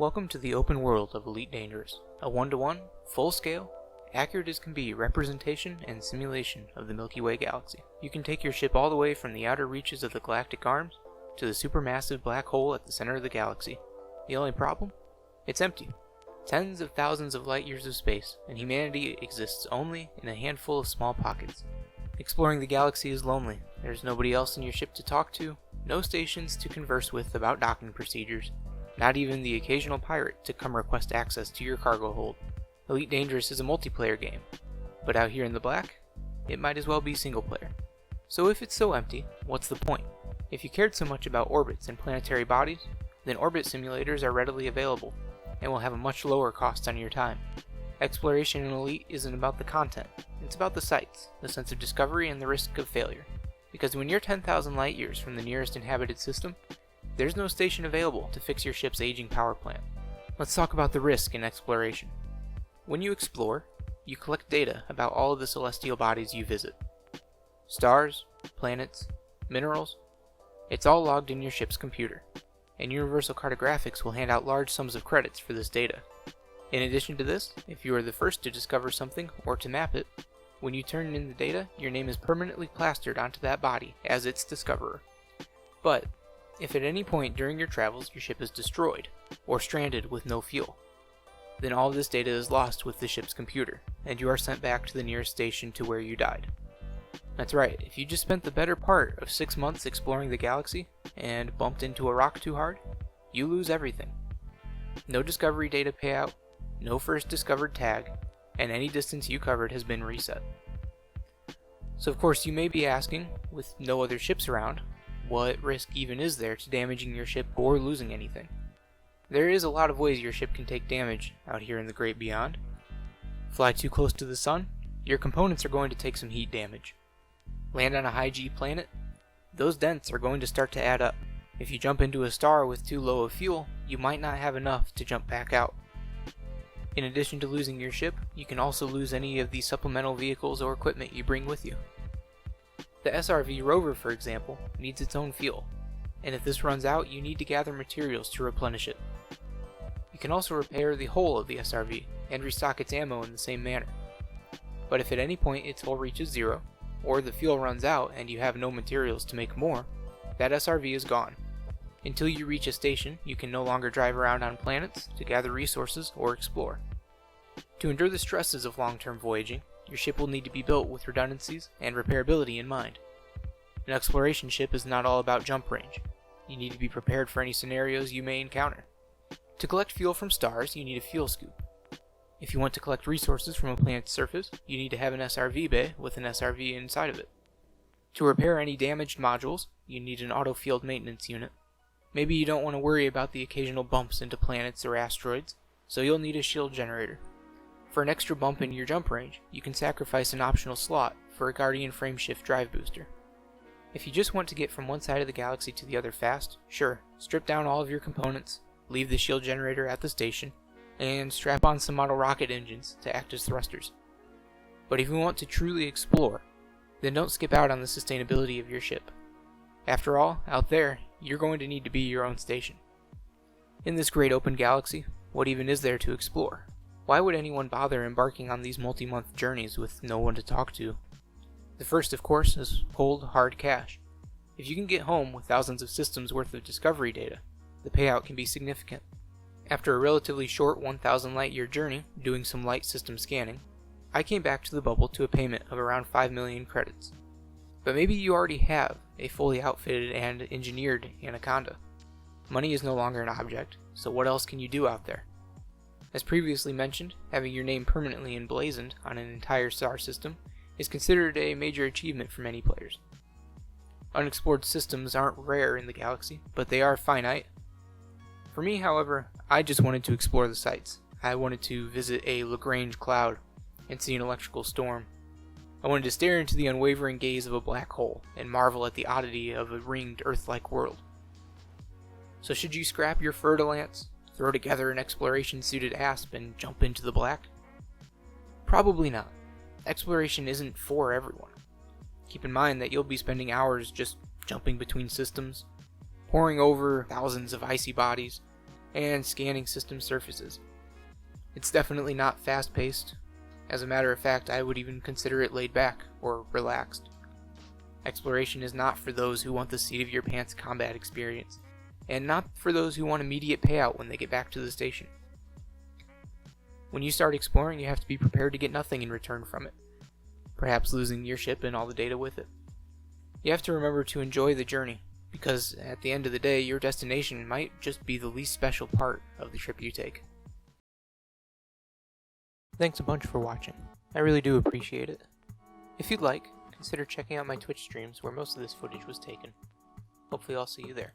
Welcome to the open world of Elite Dangerous, a one-to-one, full-scale, accurate as can be representation and simulation of the Milky Way galaxy. You can take your ship all the way from the outer reaches of the galactic arms to the supermassive black hole at the center of the galaxy. The only problem? It's empty. Tens of thousands of light years of space, and humanity exists only in a handful of small pockets. Exploring the galaxy is lonely. There's nobody else in your ship to talk to, no stations to converse with about docking procedures, not even the occasional pirate to come request access to your cargo hold. Elite Dangerous is a multiplayer game, but out here in the black, it might as well be single player. So if it's so empty, what's the point? If you cared so much about orbits and planetary bodies, then orbit simulators are readily available, and will have a much lower cost on your time. Exploration in Elite isn't about the content, it's about the sights, the sense of discovery, and the risk of failure. Because when you're 10,000 light years from the nearest inhabited system, there's no station available to fix your ship's aging power plant. Let's talk about the risk in exploration. When you explore, you collect data about all of the celestial bodies you visit. Stars, planets, minerals, it's all logged in your ship's computer, and Universal Cartographics will hand out large sums of credits for this data. In addition to this, if you are the first to discover something or to map it, when you turn in the data, your name is permanently plastered onto that body as its discoverer. But if at any point during your travels your ship is destroyed, or stranded with no fuel, then all of this data is lost with the ship's computer, and you are sent back to the nearest station to where you died. That's right, if you just spent the better part of 6 months exploring the galaxy, and bumped into a rock too hard, you lose everything. No discovery data payout, no first discovered tag, and any distance you covered has been reset. So of course you may be asking, with no other ships around, what risk even is there to damaging your ship or losing anything? There is a lot of ways your ship can take damage out here in the great beyond. Fly too close to the sun, your components are going to take some heat damage. Land on a high G planet, those dents are going to start to add up. If you jump into a star with too low of fuel, you might not have enough to jump back out. In addition to losing your ship, you can also lose any of the supplemental vehicles or equipment you bring with you. The SRV rover, for example, needs its own fuel, and if this runs out, you need to gather materials to replenish it. You can also repair the hull of the SRV and restock its ammo in the same manner. But if at any point its hull reaches zero, or the fuel runs out and you have no materials to make more, that SRV is gone. Until you reach a station, you can no longer drive around on planets to gather resources or explore. To endure the stresses of long-term voyaging, your ship will need to be built with redundancies and repairability in mind. An exploration ship is not all about jump range. You need to be prepared for any scenarios you may encounter. To collect fuel from stars, you need a fuel scoop. If you want to collect resources from a planet's surface, you need to have an SRV bay with an SRV inside of it. To repair any damaged modules, you need an auto field maintenance unit. Maybe you don't want to worry about the occasional bumps into planets or asteroids, so you'll need a shield generator. For an extra bump in your jump range, you can sacrifice an optional slot for a Guardian frameshift drive booster. If you just want to get from one side of the galaxy to the other fast, sure, strip down all of your components, leave the shield generator at the station, and strap on some model rocket engines to act as thrusters. But if you want to truly explore, then don't skip out on the sustainability of your ship. After all, out there, you're going to need to be your own station. In this great open galaxy, what even is there to explore? Why would anyone bother embarking on these multi-month journeys with no one to talk to? The first, of course, is cold, hard cash. If you can get home with thousands of systems worth of discovery data, the payout can be significant. After a relatively short 1,000 light-year journey, doing some light system scanning, I came back to the bubble to a payment of around 5 million credits. But maybe you already have a fully outfitted and engineered Anaconda. Money is no longer an object, so what else can you do out there? As previously mentioned, having your name permanently emblazoned on an entire star system is considered a major achievement for many players. Unexplored systems aren't rare in the galaxy, but they are finite. For me, however, I just wanted to explore the sights. I wanted to visit a Lagrange cloud and see an electrical storm. I wanted to stare into the unwavering gaze of a black hole and marvel at the oddity of a ringed Earth-like world. So should you scrap your fer-de-lance, throw together an exploration-suited asp, and jump into the black? Probably not. Exploration isn't for everyone. Keep in mind that you'll be spending hours just jumping between systems, poring over thousands of icy bodies, and scanning system surfaces. It's definitely not fast-paced. As a matter of fact, I would even consider it laid back or relaxed. Exploration is not for those who want the seat of your pants combat experience, and not for those who want immediate payout when they get back to the station. When you start exploring, you have to be prepared to get nothing in return from it, perhaps losing your ship and all the data with it. You have to remember to enjoy the journey, because at the end of the day, your destination might just be the least special part of the trip you take. Thanks a bunch for watching. I really do appreciate it. If you'd like, consider checking out my Twitch streams where most of this footage was taken. Hopefully I'll see you there.